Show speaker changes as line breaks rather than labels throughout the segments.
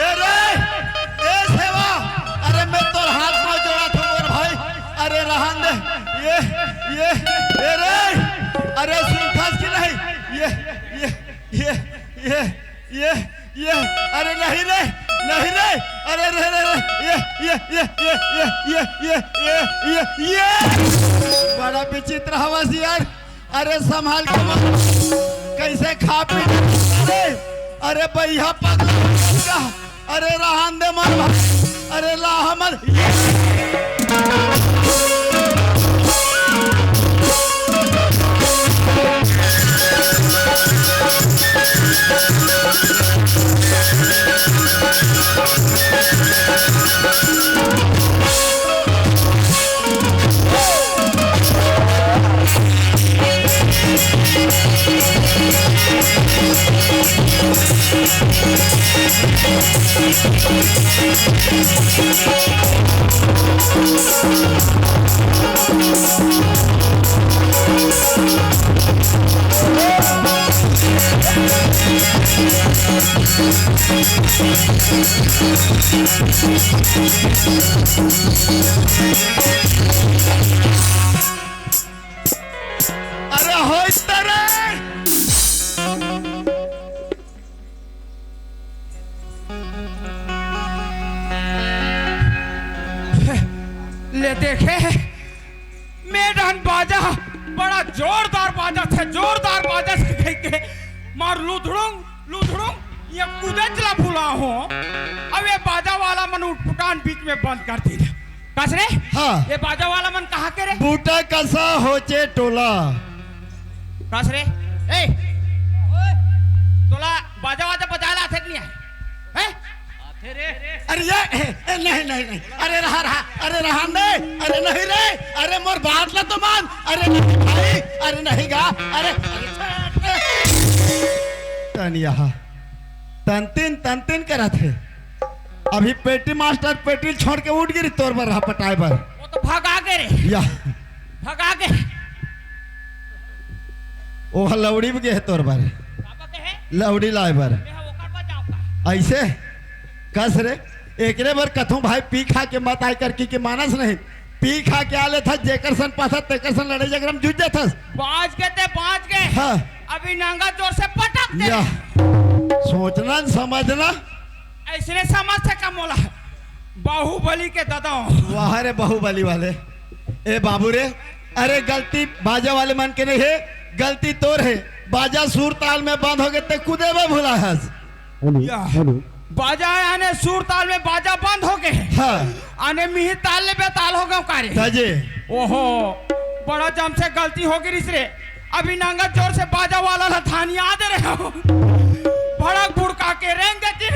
ए रे ए सेवा अरे मैं तो हाथ में जोड़ा था मोर भाई अरे रहन दे ये ए रे अरे सुनथास की नहीं ये अरे नहीं रे अरे रे ये बड़ा विचित्र हवस यार अरे संभाल के कैसे खा पी अरे भैया पगला अरे रहन दे मर अरे लाहमल अरे हो
ले देखे मेडन बाजा बड़ा जोरदार बाजा थे कह के मार लुधड़ूंग ये कूदे चला फुला हो अब ये बाजा वाला मन उठपुटान बीच में बंद कर दी कस रे
हाँ
ये बाजा वाला मन कहा के रे
बूटा कसा होचे टोला
कस रे ए तोला बाजा बजाला थे नहीं है
अरे ये नहीं अरे रहा अरे रहन दे अरे नहीं रे अरे मोर बात ला तो मान अरे नहीं भाई अरे नहीं गा अरे तन यहाँ तंतिन करा थे अभी पेटी मास्टर पेटी छोड़ के उठ गिरी तोर पर रहा पटाए पर
वो तो भगा के रे
या
भगा के
ओ लौड़ी में गए तोर पर लौड़ी लाए पर ऐसे कस रे एकरे बार कथू भाई पी खा के मत आय कर की मानस नहीं पी खा के आले था जेकर सन पासा तेकर सन लड़े जगरम जुझ जाता
पांच के
हाँ
अभी नांगा जोर से पटक दे
या सोचना समझना
ऐसे समझ से कम होला बाहुबली के दादा
वाह रे बाहुबली वाले ए बाबू रे अरे गलती बाजा वाले मन के नहीं है गलती तोर है बाजा सुर ताल में बंद हो गए ते कूदे में भूला है
बाजा आने सुर ताल में बाजा बंद हो गए
हाँ
आने मिही ताल ले बेताल हो गए कार्य
ताजे
ओहो बड़ा जम से गलती हो गई रे अभी नांगा जोर से बाजा वाला थानी याद रहे हो भड़क बुड़का के रेंग देती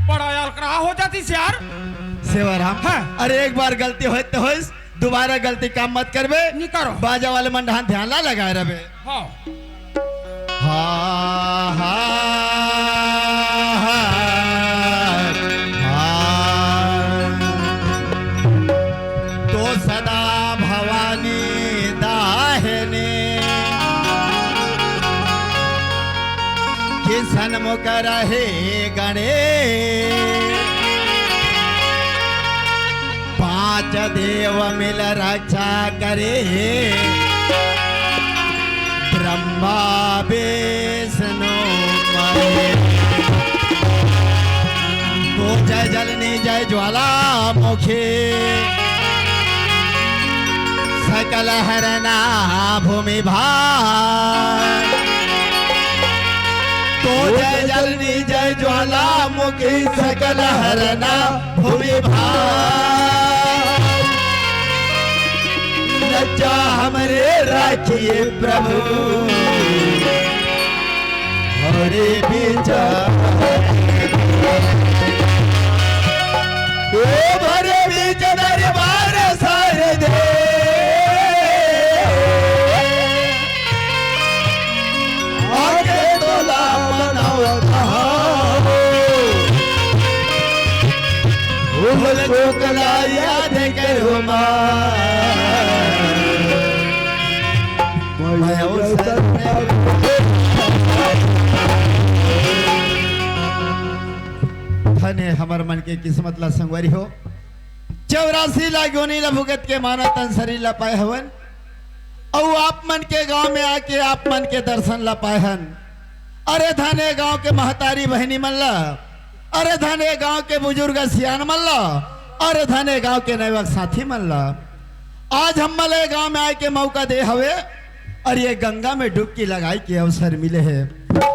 बड़ा अलकरा हो जाती से यार
सेवाराम
हाँ।
अरे एक बार गलती हो तो होइस दोबारा गलती काम मत करबे
नहीं करो
बाजा वाले मन ध्यान ला लगाए रहे
हाँ
तो सदा भवानी दाहिने किसन मुख रहे गणे पांच देव मिल रक्षा करे ब्रह्मा विष्णु तो जय जलनी जय ज्वाला मुखी सकल हरना भूमि भार तो जय जलनी जय ज्वाला मुखी सकल हरना भूमि भार लज्जा हमरे राखिए प्रभु हरे विचार ओ भरे बीच दरबार सारे दे आगे तोला मनाओ भूल चूकला याद करो हे हमर मन के किस्मत ला संगवारी हो 84 ला गोनी ला भुगत के माना तन शरीर ला पाए हवन और आप मन के गांव में आके आप मन के दर्शन ला पाए हन। अरे धने गांव के महतारी बहनी मन ला, अरे धने गांव के बुजुर्ग सियान मन ला, अरे धने गांव के नवक साथी मन ला। आज हम मले गांव में आके मौका दे हवे और ये गंगा में डुबकी लगाई के अवसर मिले है।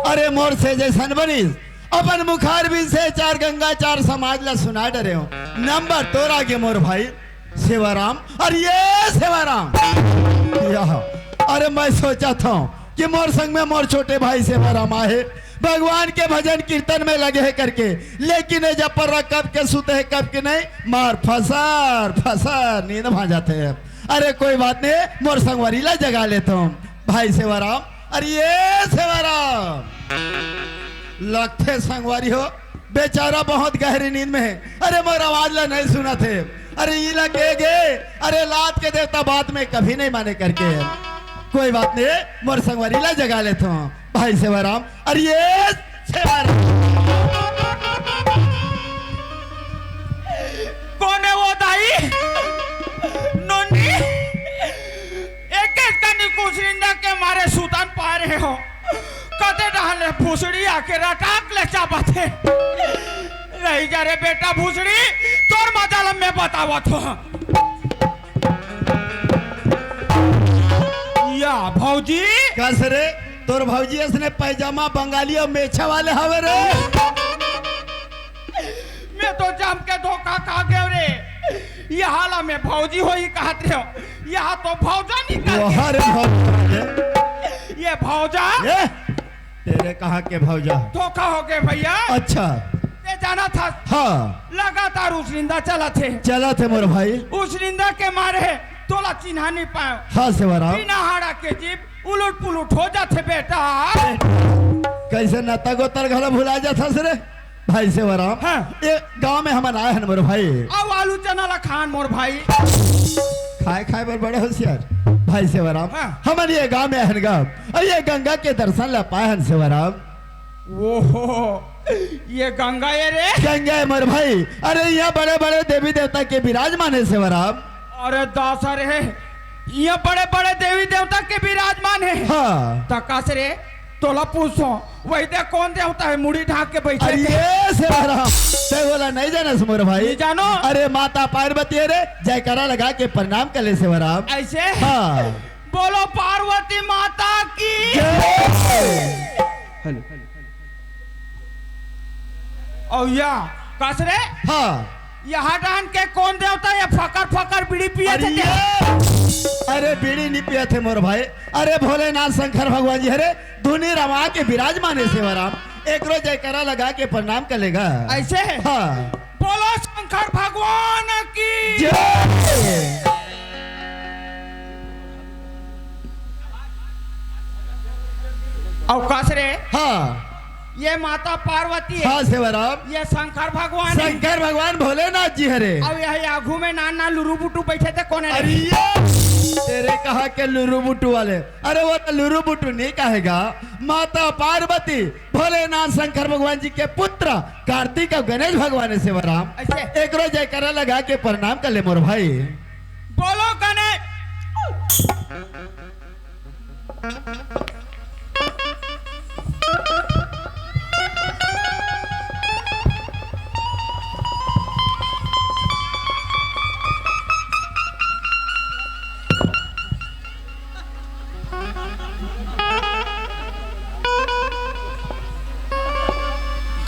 अरे मोर से जैसन बनीस अपन मुखार भी से 4 गंगा 4 समाज ला सुना डरे हो। नंबर तोरा के मोर भाई सेवाराम। अरे ये सेवाराम अरे मैं सोचा था कि मोर संग में मोर छोटे भाई सेवाराम आए भगवान के भजन कीर्तन में लगे है करके, लेकिन जब पर कब के सुते है कब के नहीं मार फसर नींद भा जाते हैं। अरे कोई बात नहीं मोर संगवारी ला जगा लेता हूँ भाई सेवाराम। अरे ये सेवाराम लगते संगवारी हो बेचारा बहुत गहरी नींद में है। अरे मोर आवाज ला नहीं सुना थे। अरे ये लगे गे अरे लात के देवता बात में कभी नहीं माने करके। कोई बात नहीं मोर संगवारी ला जगा लेता हूँ भाई सेवाराम। अरे ये सेवाराम
कौन है वो दाई नोनी एक एक कनी कुसरिंदा के मारे सुतन पा रहे हो कदे डाले भूसड़ी आके रटाक ले चाबते रही जा रे बेटा भूसड़ी तोर मजाल में बतावत हो। या भौजी
कस रे तोर भौजी इसने पैजामा बंगाली और मेछा वाले हवे रे।
मैं तो जम के धोखा खा गया रे। ये हाला में भौजी हो ही कहते हो यहाँ तो भौजा निकल ये भौजा
ये तेरे कहाँ के भौजा
धोखा हो गए भैया।
अच्छा
ये जाना था
हाँ
लगातार उस निंदा चला थे
मोर भाई
उस निंदा के मारे तोला चिन्हा नहीं पाए।
हाँ सेवाराम
बिना हाड़ा के जीप उलट पुलट हो जाते बेटा।
कैसे नता गोतर घला भुला जाता रे भाई सेवाराम।
हाँ।
ये गांव में हम आए हैं मोर भाई
अब आलू चना ला खान मोर भाई
खाए पर बड़े होशियार भाई सेवाराम।
हाँ।
हमारे ये गांव में है गांव और ये गंगा के दर्शन ला पाए हैं सेवाराम।
ओहो ये गंगा ये रे
गंगा है मोर भाई। अरे यहाँ बड़े बड़े देवी देवता के विराजमान है सेवाराम।
अरे दासा रे ये बड़े बड़े देवी देवता के विराजमान है।
हाँ
तकास रे तोला पूछो वही दे कौन देवता है मुड़ी ढाक के बैठे
अरे ये सेवाराम ते बोला नहीं जाना मोर भाई
नहीं जानो।
अरे माता पार्वती रे जयकारा लगा के प्रणाम कर ले सेवाराम।
ऐसे
हाँ
बोलो पार्वती माता की और या कस रे
हाँ
यहाँ डान के कौन देवता ये फकर फकर बीड़ी पिए
अरे
थे।
अरे बीड़ी नहीं पिया थे मोर भाई। अरे भोलेनाथ शंकर भगवान जी हरे धुनी रमा के विराजमान है सेवाराम। एक रोज जयकारा लगा के प्रणाम कर लेगा
ऐसे
हाँ
बोलो शंकर भगवान की
जय।
अवकाश रे
हाँ
ये माता पार्वती है।
हाँ सेवाराम
ये शंकर भगवान है।
शंकर भगवान भोलेनाथ जी हरे।
अब यही आगू में नाना लुरु बुटू बैठे थे कौन है
अरे ये तेरे कहा के लुरु बुटू वाले। अरे वो तो लुरु बुटू नहीं कहेगा माता पार्वती भोलेनाथ शंकर भगवान जी के पुत्र कार्तिक और गणेश भगवान है सेवाराम।
ऐसे
एक रोज जयकारा लगा के प्रणाम कर ले मोर भाई।
बोलो गणेश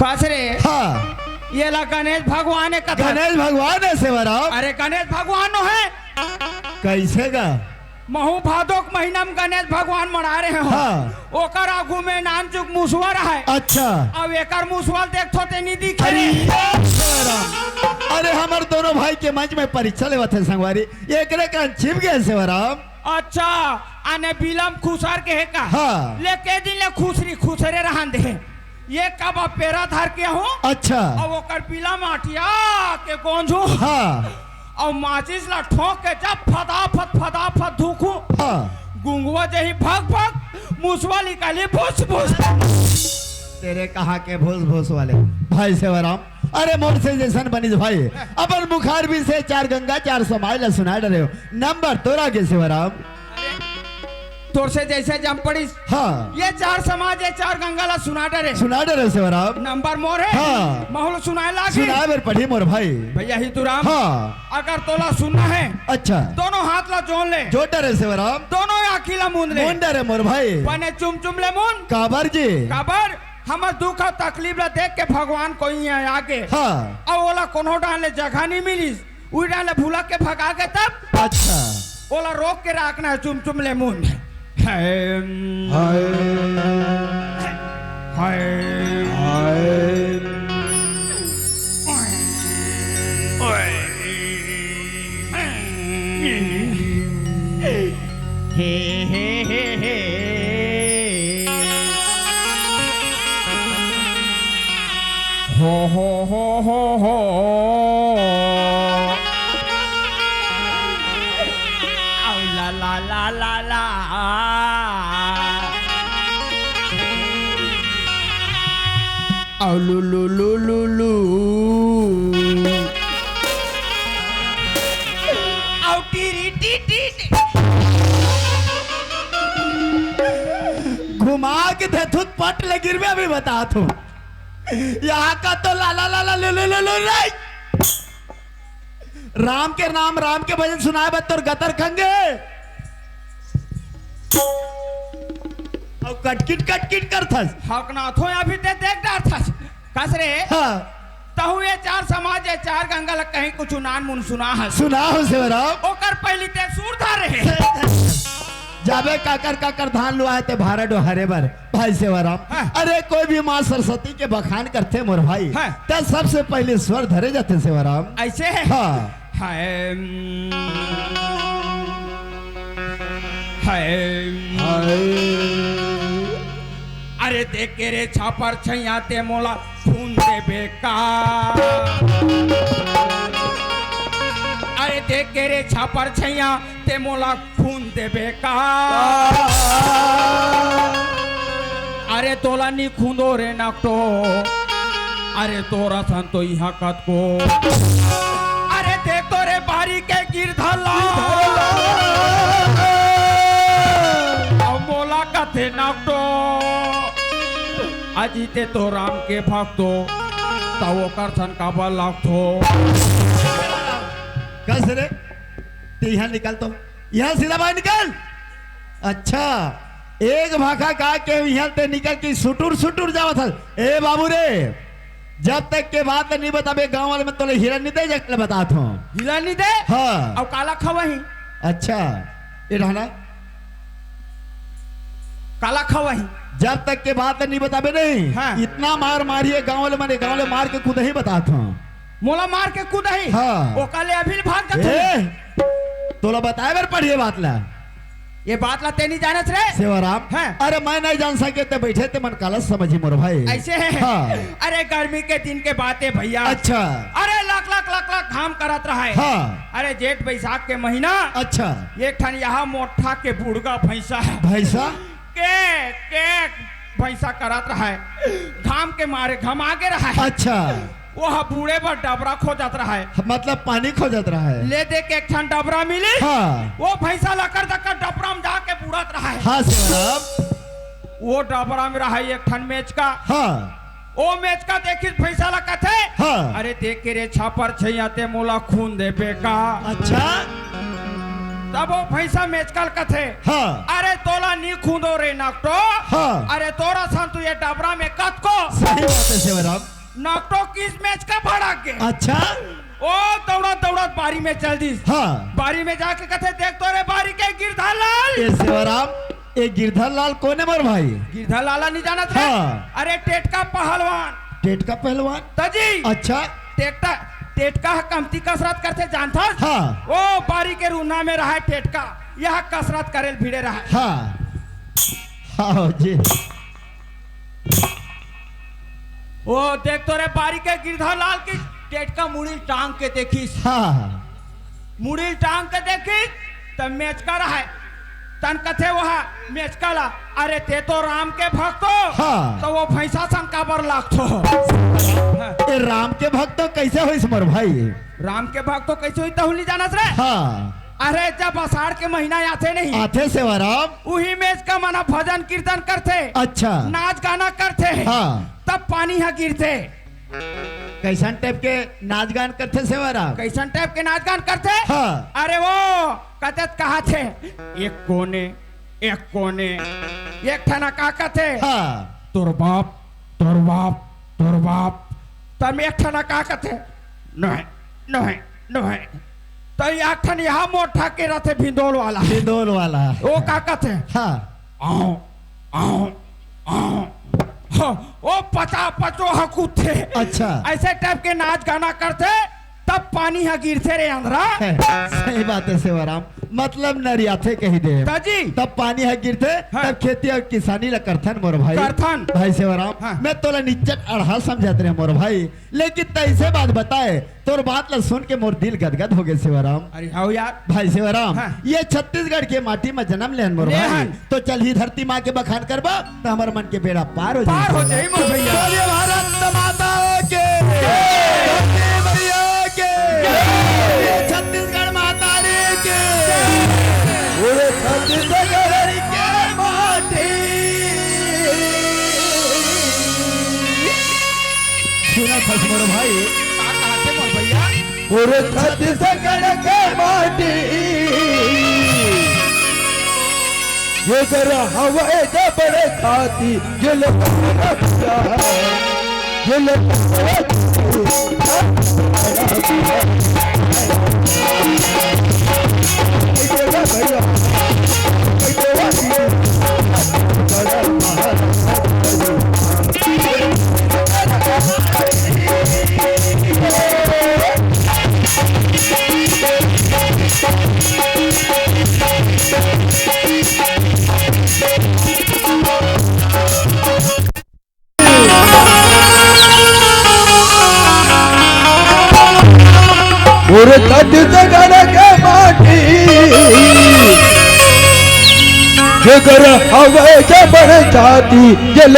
कसरे
हाँ
ये ला गणेश भगवान है कथा।
गणेश भगवान है सेवाराम।
अरे गणेश भगवान नो है
कैसे गा
महू भादोक महीना में गणेश भगवान मना रहे हो।
हाँ।
ओकर आगू में नाम चुक मुसवर है।
अच्छा
अब एकर मुसवर देखो ते नहीं दिखे
अरे
रे।
सेवाराम अरे हमारे दोनों भाई के मंच में परीक्षा लेवा थे संगवारी एक रे कान छिप गया सेवाराम।
अच्छा आने बिलम खुसार के है का
हाँ।
लेके दिन ले खुसरी खुसरे रहन दे ये कब पेरा धार के हो।
अच्छा
अब ओकर बिलम आटिया के गोंझो
हाँ
और माचिस ला ठोक के जब फटाफट धुकू
हाँ
गुंगवा जही भग भग मुसवा निकाली भूस भूस।
तेरे कहा के भूस भूस वाले भाई सेवाराम अरे मोर से जैसन बनिस भाई अपन बुखार भी से 4 गंगा 4 समाज ला सुना डरे हो नंबर तोरा के शिवराम
तोर से जैसे जम पड़ी
हाँ
ये 4 समाज है 4 गंगा ला सुना डरे
सुना डरे शिवराम
नंबर मोर है
हाँ।
माहौल सुनाए लागे
सुना बेर पढ़ी मोर भाई
भैया ही तू राम
हाँ
अगर तोला सुनना है
अच्छा
दोनों हाथ ला जोड़ ले
जो डरे शिवराम
दोनों आखिला मूंद ले
कौन डरे मोर भाई
पने चुम चुम ले मून
काबर जी
काबर हम दुख और तकलीफ ला देख के भगवान कोई है आगे
हाँ
और ओला कोनो डाले जगह नहीं मिली उई डाले भूला के भगा के तब
अच्छा
ओला रोक के रखना है चुम चुम ले मून हाय हे हे हे हे हो हो हो हो हो आओ ला ला ला ला ला आओ लू लू लू लू लू आओ टीरी टी टी
घुमा के धथुत पट ले गिरवे अभी बता तू यहाँ का तो लाला लाला लो लो लो लो राम के नाम राम के भजन सुनाए बत्तर गतर खंगे और कटकिट कटकिट कर थस
हक ना थो अभी ते देख डार था कस रे
हाँ
तहु ये 4 समाज है 4 गंगा लग कहीं कुछ नान मुन सुना है
सुना हो शिवराम
ओकर पहली ते सूरधार रहे
जाबे काकर काकर धान लुआ है ते भारा डो हरे बर भाई शिवराम
हाँ।
अरे कोई भी माँ सरस्वती के बखान करते मोर भाई
हाँ।
तब सबसे पहले स्वर धरे जाते शिवराम
ऐसे है
हाँ
हाय हाय अरे देख के रे छापर छैया ते मोला खून दे बेका अरे देख के रे छापर छैया ते मोला खून दे बेका अरे तोला नी खूंदो रे नाकटो अरे तोरा सन तो यहाँ कत को अरे देख तो रे बारी के गिरधला मोला कथे नाकटो अजीते तो राम के भक्तो तवो कर सन का बल लागतो
कस रे ते यहाँ निकल तो यहाँ सीधा बाहर निकल अच्छा एक भाखा का के यहाँ ते निकल के सुटुर सुटुर जावा था ए बाबू रे जब तक के बात नहीं बताबे गांव वाले में तो हिरन नहीं दे जगले बता थो
हिला नहीं दे
हाँ
और काला खवही
अच्छा ये रहना
काला खवही
जब तक के बात नहीं बताबे नहीं
हाँ।
इतना मार मारिए गांव वाले मैंने गांव वाले मार के कूद ही बता थो
मोला मार के कूद ही
हाँ।
ओ काले अभी भाग जाते
ए तोला बताए बार पढ़िए बात ला
ये बात ला ते नहीं जानत रे
शिवराम
हाँ।
अरे मैं नहीं जान सके ते बैठे ते मन काला समझी मोर भाई
ऐसे है
हाँ।
अरे गर्मी के दिन के बातें भैया
अच्छा
अरे लाख लाख लाख लाख घाम करत रहा है
हाँ
अरे जेठ बैसाख के महीना
अच्छा
एक ठन यहाँ मोठा के बुढ़गा भैंसा है
भैसा
के भैंसा करत रहा है घाम के मारे घम आगे रहा है
अच्छा
वो बूढ़े पर डबरा खोजत रहा है
मतलब पानी खोजत रहा है
ले दे के एक ठन डबरा मिली
हाँ
वो भैंसा लकर दकर डबरा में जाके बुढ़त रहा है
हाँ शिवराम
वो डबरा में रहा है एक ठन मेच का
हाँ
ओ मेच का देखी भैंसा ला कथे
हाँ।
अरे देख के रे छापर छैयाते मोला खून दे बेका
अच्छा
तब वो भैंसा मेचकल कथे
हाँ
अरे तोला नी खूंदो रे नाकटो
हाँ।
अरे तोरा सन तू ये डबरा में कत को
सही बात है शिवराम
नाकटो किस मैच का भड़ा के
अच्छा
ओ दौड़ा दौड़ा बारी में चल दी
हाँ
बारी में जाके कथे देख तो रे बारी के गिरधर लाल
ये शिवराम ये गिरधर लाल कौन है मोर भाई
गिरधर लाला नहीं जाना था
हाँ।
अरे टेट का पहलवान
टेट का पहलवान
तजी
अच्छा
टेटका कमती कसरत करते जानता
हाँ
ओ बारी के रूना में रहा टेटका यह कसरत करे भिड़े रहा
हाँ हाँ जी
ओ देख तो रे बारी के गिरधर लाल की टेटका मुड़ी टांग के देखी
हाँ
मुड़ी टांग के देखी तब मैच का रहा है तन कथे वहाँ मेचकला अरे ते तो राम के भक्त हो
हाँ।
तो वो भैंसा शंका पर लागतो
ए राम के भक्त तो कैसे हो मोर भाई?
राम के भक्त तो कैसे हुई तहुली जानत रे?
हाँ
अरे जब आषाढ़ के महीना आते नहीं
आते सेवाराम
वही में इसका मना भजन कीर्तन करते
अच्छा
नाच गाना करते
हाँ
तब पानी यहाँ गिरते।
कैसन टाइप के नाच गान करते सेवाराम?
कैसन टाइप के नाच गान करते
हाँ
अरे वो कहते कहा थे एक कोने एक ठना का कहते
हाँ
तोर बाप तब में एक ठना का कहते नहीं तो एक ठन यहाँ मोटा के रहते भिंडोल वाला वो का कहते
हाँ
आओ ओ पचो हकूत थे
अच्छा
ऐसे टाइप के नाच गाना करते तब पानी यहाँ गिरते रे अंदरा
सही बात है सेवाराम मतलब नरियाथे कही दे
ताजी
तब पानी है गिरते
हाँ।
तब खेती और किसानी ला करथन मोर भाई
करथन।
भाई सेवाराम
हाँ।
मैं तोला निच्चट अढ़ा समझत रहे मोर भाई लेकिन तैसे बात बताए तोर बात ला सुन के मोर दिल गदगद हो गए सेवाराम।
अरे हाउ यार
भाई सेवाराम
हाँ।
ये छत्तीसगढ़ के माटी में जन्म लेन मोर भाई
लेहन।
तो चल ही धरती माँ के बखान करबा तो हमार मन के बेड़ा पार हो
जाए मोर भैया।
बोलिए भारत माता के धरती मैया के छत्तीसगढ़ माता रे के पूरे छत्तीसगढ़ के माटी सुना फस मोर भाई
का कहते मोर भैया
पूरे छत्तीसगढ़ के माटी ये कर हवा जबड़ खाती जल
पूरे छत्तीसगढ़ के माटी जिगर हवे के बड़ जाती जल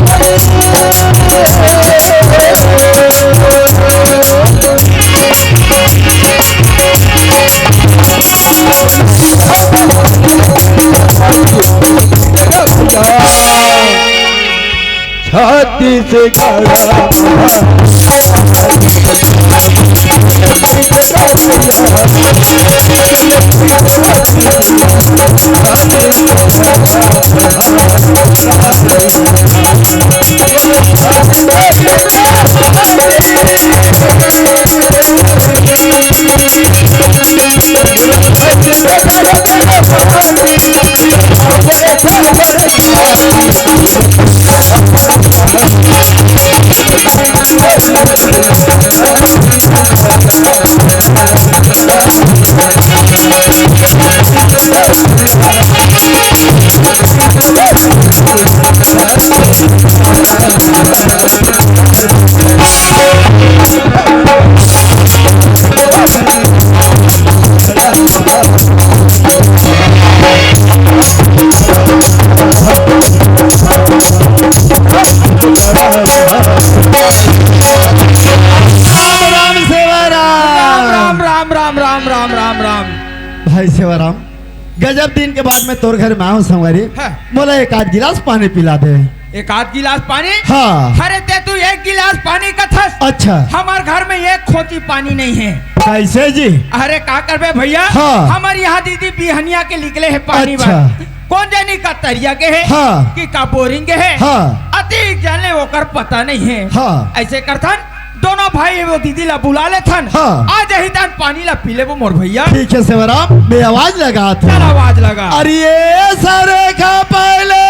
Thank you.
से
भाई सेवाराम, गजब दिन के बाद मैं तोर घर में आऊँ संगवारी।
हाँ।
मोला एक आध गिलास पानी पिला दे।
एक आध गिलास पानी?
हाँ।
अरे ते तू एक गिलास पानी का थस।
अच्छा।
हमारे घर में एक खोती पानी नहीं है।
कैसे जी?
अरे का करबे भैया,
हाँ।
हमारे यहाँ दीदी बिहनिया के निकले है पानी।
अच्छा।
कौन जानी का तरिया के है,
हाँ।
कि का बोरिंग के है,
हाँ।
अति जाने वो कर पता नहीं है।
हाँ।
ऐसे करथन दोनों भाई वो दीदी ला बुला ले थन।
हाँ।
आज ही तन पानी ला पी ले वो मोर भैया।
ठीक है सेवाराम, मैं आवाज लगा
चल आवाज लगा।
अरे सारे खा पहले